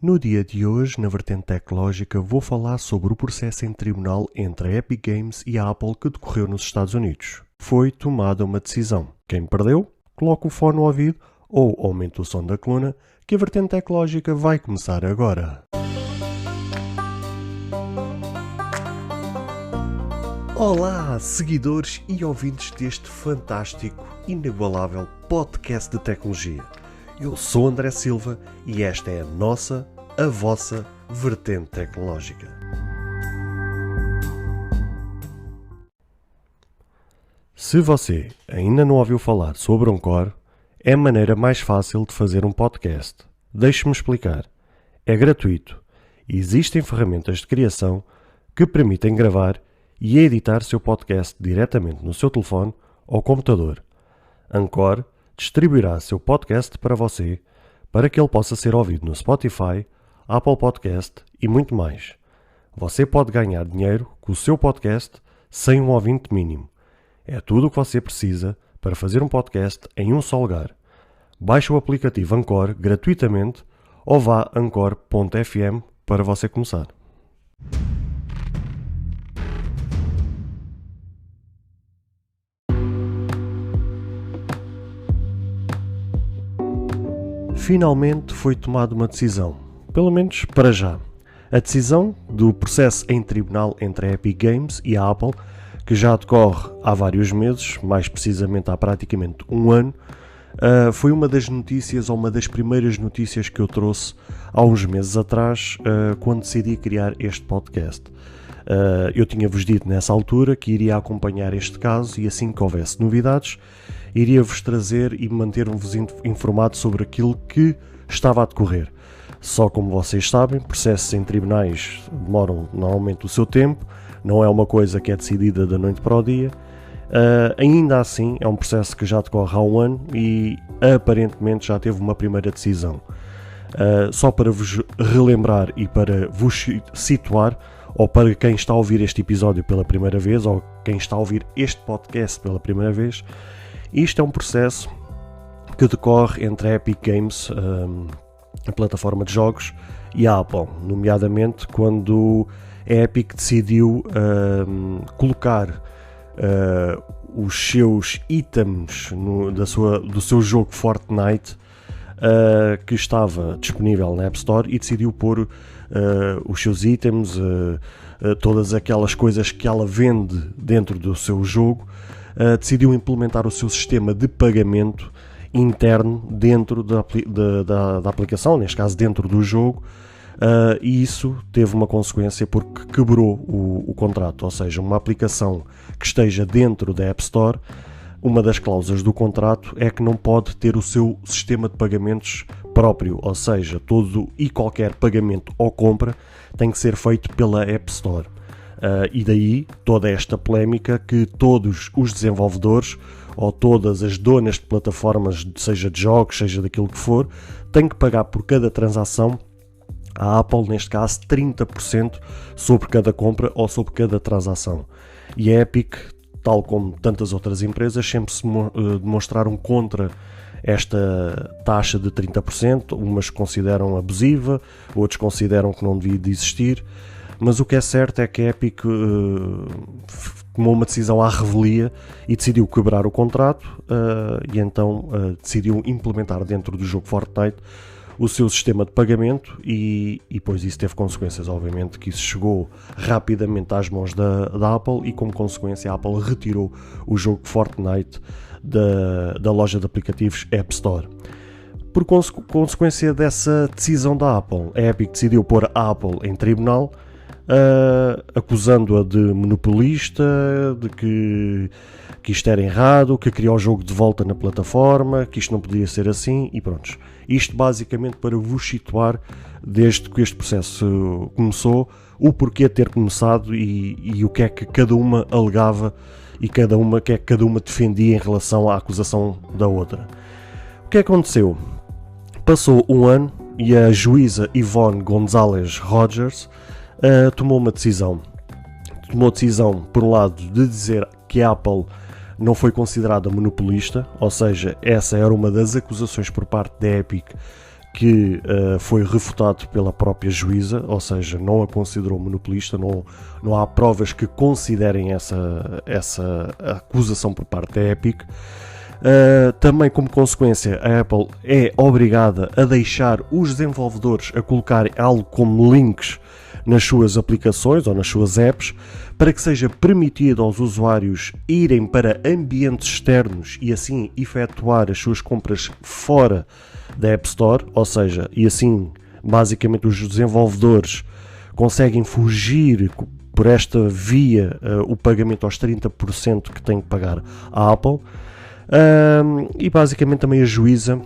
No dia de hoje, na vertente tecnológica, vou falar sobre o processo em tribunal entre a Epic Games e a Apple que decorreu nos Estados Unidos. Foi tomada uma decisão. Quem perdeu, coloca o fone no ouvido ou aumenta o som da coluna, que a vertente tecnológica vai começar agora. Olá, seguidores e ouvintes deste fantástico, inigualável podcast de tecnologia. Eu sou André Silva e esta é a vossa vertente tecnológica. Se você ainda não ouviu falar sobre Anchor, é a maneira mais fácil de fazer um podcast. Deixe-me explicar. É gratuito e existem ferramentas de criação que permitem gravar e editar seu podcast diretamente no seu telefone ou computador. Anchor distribuirá seu podcast para você, para que ele possa ser ouvido no Spotify, Apple Podcast e muito mais. Você pode ganhar dinheiro com o seu podcast sem um ouvinte mínimo. É tudo o que você precisa para fazer um podcast em um só lugar. Baixe o aplicativo Anchor gratuitamente ou vá a anchor.fm para você começar. Finalmente foi tomada uma decisão, pelo menos para já. A decisão do processo em tribunal entre a Epic Games e a Apple, que já decorre há vários meses, mais precisamente há praticamente um ano, foi uma das notícias, ou uma das primeiras notícias que eu trouxe há uns meses atrás, quando decidi criar este podcast. Eu tinha-vos dito nessa altura que iria acompanhar este caso e assim que houvesse novidades, iria-vos trazer e manter-vos informados sobre aquilo que estava a decorrer. Só como vocês sabem, processos em tribunais demoram normalmente o seu tempo, não é uma coisa que é decidida da noite para o dia. Ainda assim, é um processo que já decorre há um ano e aparentemente já teve uma primeira decisão. Só para vos relembrar e para vos situar, ou para quem está a ouvir este episódio pela primeira vez, ou quem está a ouvir este podcast pela primeira vez, isto é um processo que decorre entre a Epic Games, a plataforma de jogos, e a Apple, nomeadamente quando a Epic decidiu colocar os seus itens do seu jogo Fortnite, que estava disponível na App Store, e decidiu pôr os seus itens, todas aquelas coisas que ela vende dentro do seu jogo. Decidiu implementar o seu sistema de pagamento interno dentro da aplicação, neste caso dentro do jogo, e isso teve uma consequência porque quebrou o contrato, ou seja, uma aplicação que esteja dentro da App Store, uma das cláusulas do contrato é que não pode ter o seu sistema de pagamentos próprio, ou seja, todo e qualquer pagamento ou compra tem que ser feito pela App Store. E daí toda esta polémica que todos os desenvolvedores ou todas as donas de plataformas, seja de jogos, seja daquilo que for, têm que pagar por cada transação à Apple, neste caso 30% sobre cada compra ou sobre cada transação. E a Epic, tal como tantas outras empresas, sempre se demonstraram contra esta taxa de 30%, umas consideram abusiva, outros consideram que não devia de existir. Mas o que é certo é que a Epic tomou uma decisão à revelia e decidiu quebrar o contrato, e então decidiu implementar dentro do jogo Fortnite o seu sistema de pagamento e depois isso teve consequências, obviamente, que isso chegou rapidamente às mãos da Apple e como consequência a Apple retirou o jogo Fortnite da loja de aplicativos App Store. Por consequência dessa decisão da Apple, a Epic decidiu pôr a Apple em tribunal, acusando-a de monopolista, de que isto era errado, que queria o jogo de volta na plataforma, que isto não podia ser assim e pronto. Isto basicamente para vos situar desde que este processo começou, o porquê ter começado e o que é que cada uma alegava e o que é que cada uma defendia em relação à acusação da outra. O que aconteceu? Passou um ano e a juíza Yvonne Gonzalez Rogers tomou uma decisão. Tomou a decisão, por um lado, de dizer que a Apple não foi considerada monopolista, ou seja, essa era uma das acusações por parte da Epic que foi refutado pela própria juíza, ou seja, não a considerou monopolista, não há provas que considerem essa acusação por parte da Epic. Também, como consequência, a Apple é obrigada a deixar os desenvolvedores a colocarem algo como links nas suas aplicações ou nas suas apps, para que seja permitido aos usuários irem para ambientes externos e assim efetuar as suas compras fora da App Store, ou seja, e assim basicamente os desenvolvedores conseguem fugir por esta via o pagamento aos 30% que têm que pagar à Apple. E basicamente também a juíza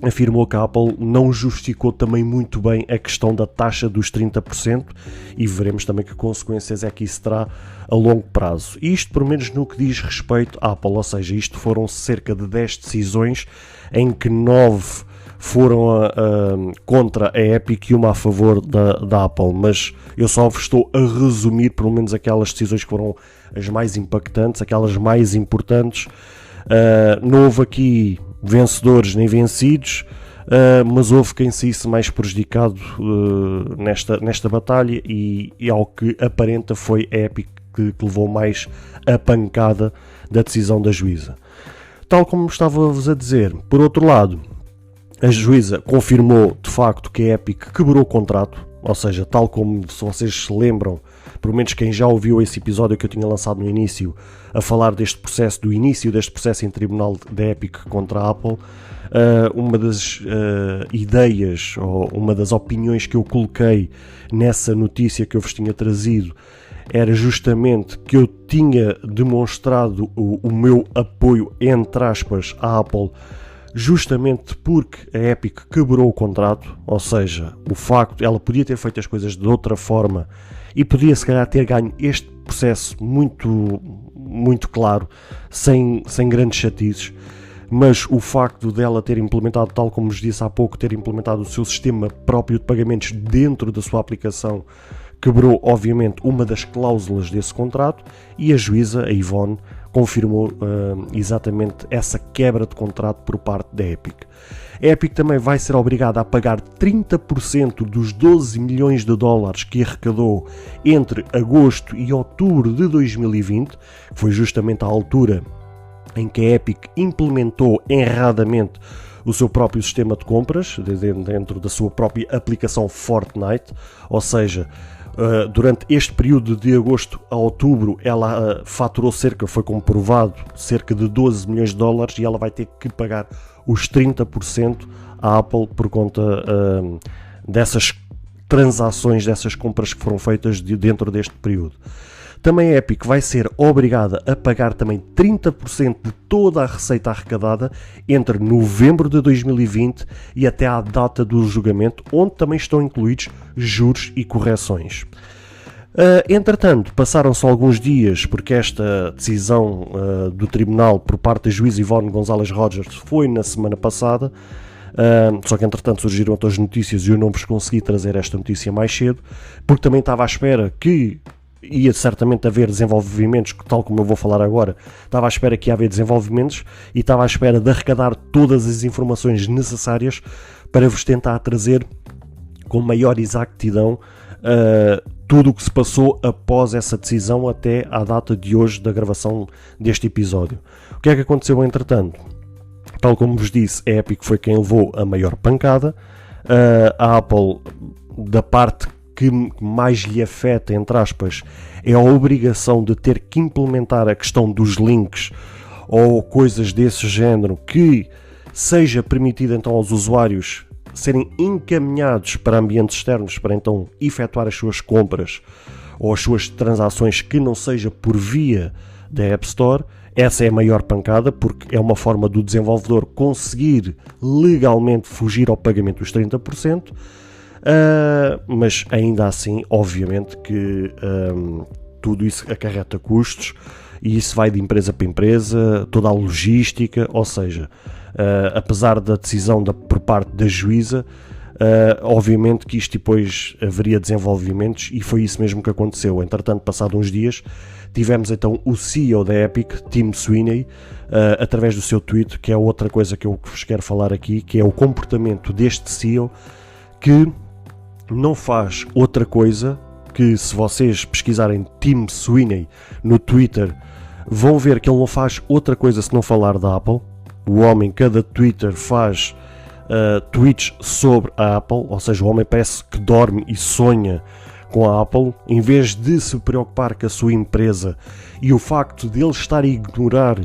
afirmou que a Apple não justificou também muito bem a questão da taxa dos 30% e veremos também que consequências é que isso terá a longo prazo. Isto, pelo menos no que diz respeito à Apple, ou seja, isto foram cerca de 10 decisões, em que 9 foram contra a Epic e uma a favor da Apple, mas eu só vos estou a resumir pelo menos aquelas decisões que foram as mais impactantes, aquelas mais importantes. Não houve aqui vencedores nem vencidos, mas houve quem saísse mais prejudicado nesta batalha e ao que aparenta foi a Epic que levou mais a pancada da decisão da juíza. Tal como estava-vos a dizer, por outro lado, a juíza confirmou de facto que a Epic quebrou o contrato, ou seja, tal como, se vocês se lembram, pelo menos quem já ouviu esse episódio que eu tinha lançado no início, a falar deste processo, do início deste processo em tribunal da Epic contra a Apple, uma das ideias ou uma das opiniões que eu coloquei nessa notícia que eu vos tinha trazido era justamente que eu tinha demonstrado o meu apoio, entre aspas, à Apple, justamente porque a Epic quebrou o contrato, ou seja, o facto, ela podia ter feito as coisas de outra forma e podia se calhar ter ganho este processo muito claro, sem grandes chatices, mas o facto dela ter implementado, tal como vos disse há pouco, ter implementado o seu sistema próprio de pagamentos dentro da sua aplicação, quebrou obviamente uma das cláusulas desse contrato e a juíza, a Yvonne, confirmou exatamente essa quebra de contrato por parte da Epic. A Epic também vai ser obrigada a pagar 30% dos 12 milhões de dólares que arrecadou entre agosto e outubro de 2020, que foi justamente a altura em que a Epic implementou erradamente o seu próprio sistema de compras dentro da sua própria aplicação Fortnite, ou seja, durante este período de agosto a outubro ela faturou foi comprovado, cerca de 12 milhões de dólares e ela vai ter que pagar os 30% à Apple por conta dessas transações, dessas compras que foram feitas dentro deste período. Também a Epic vai ser obrigada a pagar também 30% de toda a receita arrecadada entre novembro de 2020 e até à data do julgamento, onde também estão incluídos juros e correções. Entretanto, passaram-se alguns dias porque esta decisão do tribunal por parte da juíza Yvonne Gonzalez Rogers foi na semana passada, só que entretanto surgiram outras notícias e eu não vos consegui trazer esta notícia mais cedo, porque também estava à espera que ia certamente haver desenvolvimentos, tal como eu vou falar agora, estava à espera que ia haver desenvolvimentos e estava à espera de arrecadar todas as informações necessárias para vos tentar trazer com maior exatidão tudo o que se passou após essa decisão até à data de hoje da gravação deste episódio. O que é que aconteceu entretanto? Tal como vos disse, a Epic foi quem levou a maior pancada, a Apple, da parte que mais lhe afeta, entre aspas, é a obrigação de ter que implementar a questão dos links ou coisas desse género que seja permitido então aos usuários serem encaminhados para ambientes externos para então efetuar as suas compras ou as suas transações que não seja por via da App Store. Essa é a maior pancada porque é uma forma do desenvolvedor conseguir legalmente fugir ao pagamento dos 30%. Mas ainda assim, obviamente que tudo isso acarreta custos e isso vai de empresa para empresa, toda a logística, ou seja, apesar da decisão por parte da juíza, Obviamente que isto depois haveria desenvolvimentos e foi isso mesmo que aconteceu. Entretanto, passado uns dias, tivemos então o CEO da Epic, Tim Sweeney, através do seu tweet, que é outra coisa que eu vos quero falar aqui, que é o comportamento deste CEO, que não faz outra coisa que, se vocês pesquisarem Tim Sweeney no Twitter, vão ver que ele não faz outra coisa senão falar da Apple. O homem, cada Twitter faz tweets sobre a Apple, ou seja, o homem parece que dorme e sonha com a Apple, em vez de se preocupar com a sua empresa e o facto de ele estar a ignorar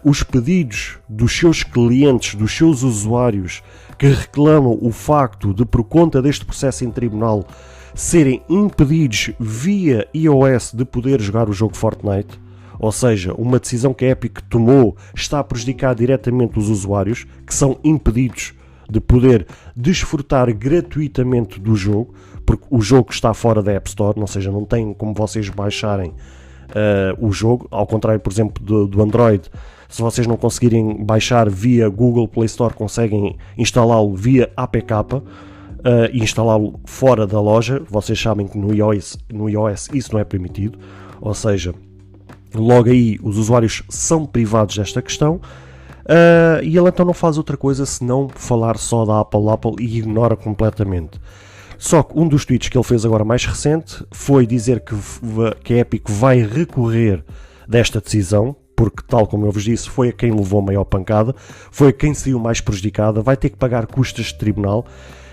os pedidos dos seus clientes, dos seus usuários, que reclamam o facto de, por conta deste processo em tribunal, serem impedidos via iOS de poder jogar o jogo Fortnite. Ou seja, uma decisão que a Epic tomou está a prejudicar diretamente os usuários, que são impedidos de poder desfrutar gratuitamente do jogo, porque o jogo está fora da App Store, ou seja, não tem como vocês baixarem o jogo, ao contrário, por exemplo, do Android. Se vocês não conseguirem baixar via Google Play Store, conseguem instalá-lo via APK e instalá-lo fora da loja. Vocês sabem que no iOS isso não é permitido, ou seja, logo aí os usuários são privados desta questão, e ele então não faz outra coisa senão falar só da Apple e ignora completamente. Só que um dos tweets que ele fez agora mais recente foi dizer que a Epic vai recorrer desta decisão, porque, tal como eu vos disse, foi a quem levou a maior pancada, foi a quem saiu mais prejudicada, vai ter que pagar custas de tribunal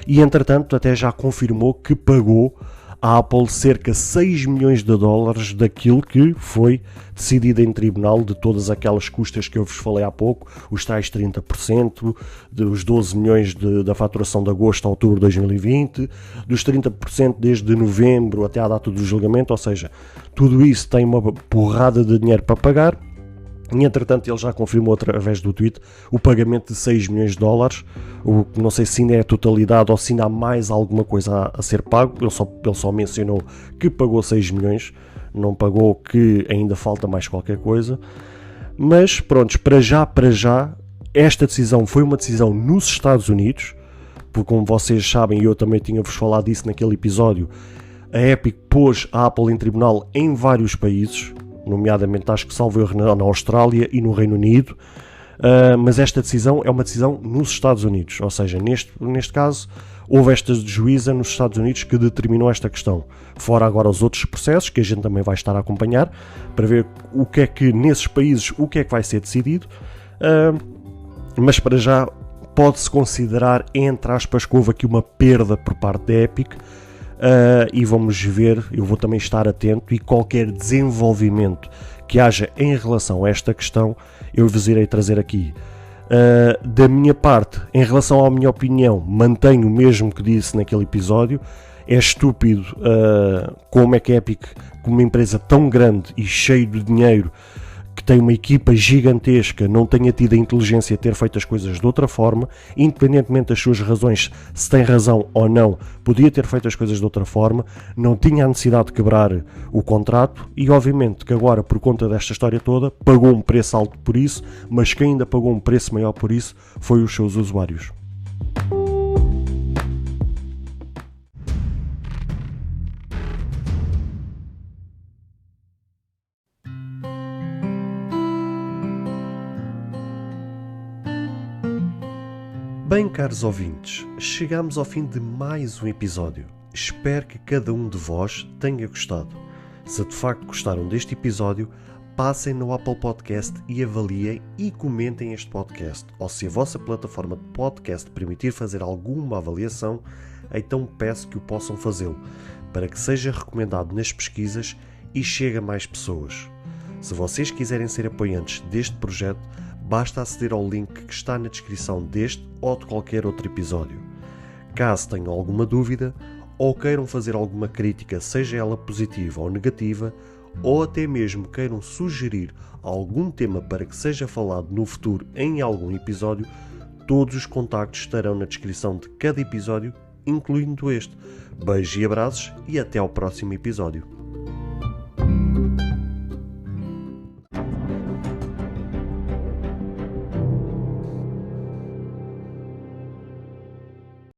e, entretanto, até já confirmou que pagou a Apple cerca de 6 milhões de dólares daquilo que foi decidido em tribunal, de todas aquelas custas que eu vos falei há pouco, os tais 30%, dos 12 milhões da faturação de agosto a outubro de 2020, dos 30% desde novembro até à data do julgamento, ou seja, tudo isso tem uma porrada de dinheiro para pagar. E, entretanto, ele já confirmou através do tweet o pagamento de 6 milhões de dólares, o que não sei se ainda é a totalidade ou se ainda há mais alguma coisa a ser pago. Ele só mencionou que pagou 6 milhões, não pagou que ainda falta mais qualquer coisa. Mas pronto, para já, esta decisão foi uma decisão nos Estados Unidos, porque, como vocês sabem, e eu também tinha-vos falado disso naquele episódio, a Epic pôs a Apple em tribunal em vários países, nomeadamente acho que salvo erro na Austrália e no Reino Unido, mas esta decisão é uma decisão nos Estados Unidos, ou seja, neste caso houve esta juíza nos Estados Unidos que determinou esta questão, fora agora os outros processos que a gente também vai estar a acompanhar para ver o que é que nesses países o que é que vai ser decidido, mas para já pode-se considerar, entre aspas, que houve aqui uma perda por parte da Epic. E vamos ver, eu vou também estar atento, e qualquer desenvolvimento que haja em relação a esta questão eu vos irei trazer aqui. Da minha parte, em relação à minha opinião, mantenho o mesmo que disse naquele episódio. É estúpido como é que a Epic, como uma empresa tão grande e cheia de dinheiro, que tem uma equipa gigantesca, não tenha tido a inteligência de ter feito as coisas de outra forma, independentemente das suas razões, se tem razão ou não, podia ter feito as coisas de outra forma, não tinha a necessidade de quebrar o contrato e, obviamente, que agora, por conta desta história toda, pagou um preço alto por isso, mas quem ainda pagou um preço maior por isso foi os seus usuários. Bem, caros ouvintes, chegamos ao fim de mais um episódio. Espero que cada um de vós tenha gostado. Se de facto gostaram deste episódio, passem no Apple Podcast e avaliem e comentem este podcast. Ou se a vossa plataforma de podcast permitir fazer alguma avaliação, então peço que o possam fazê-lo, para que seja recomendado nas pesquisas e chegue a mais pessoas. Se vocês quiserem ser apoiantes deste projeto, basta aceder ao link que está na descrição deste ou de qualquer outro episódio. Caso tenham alguma dúvida ou queiram fazer alguma crítica, seja ela positiva ou negativa, ou até mesmo queiram sugerir algum tema para que seja falado no futuro em algum episódio, todos os contactos estarão na descrição de cada episódio, incluindo este. Beijos e abraços e até ao próximo episódio.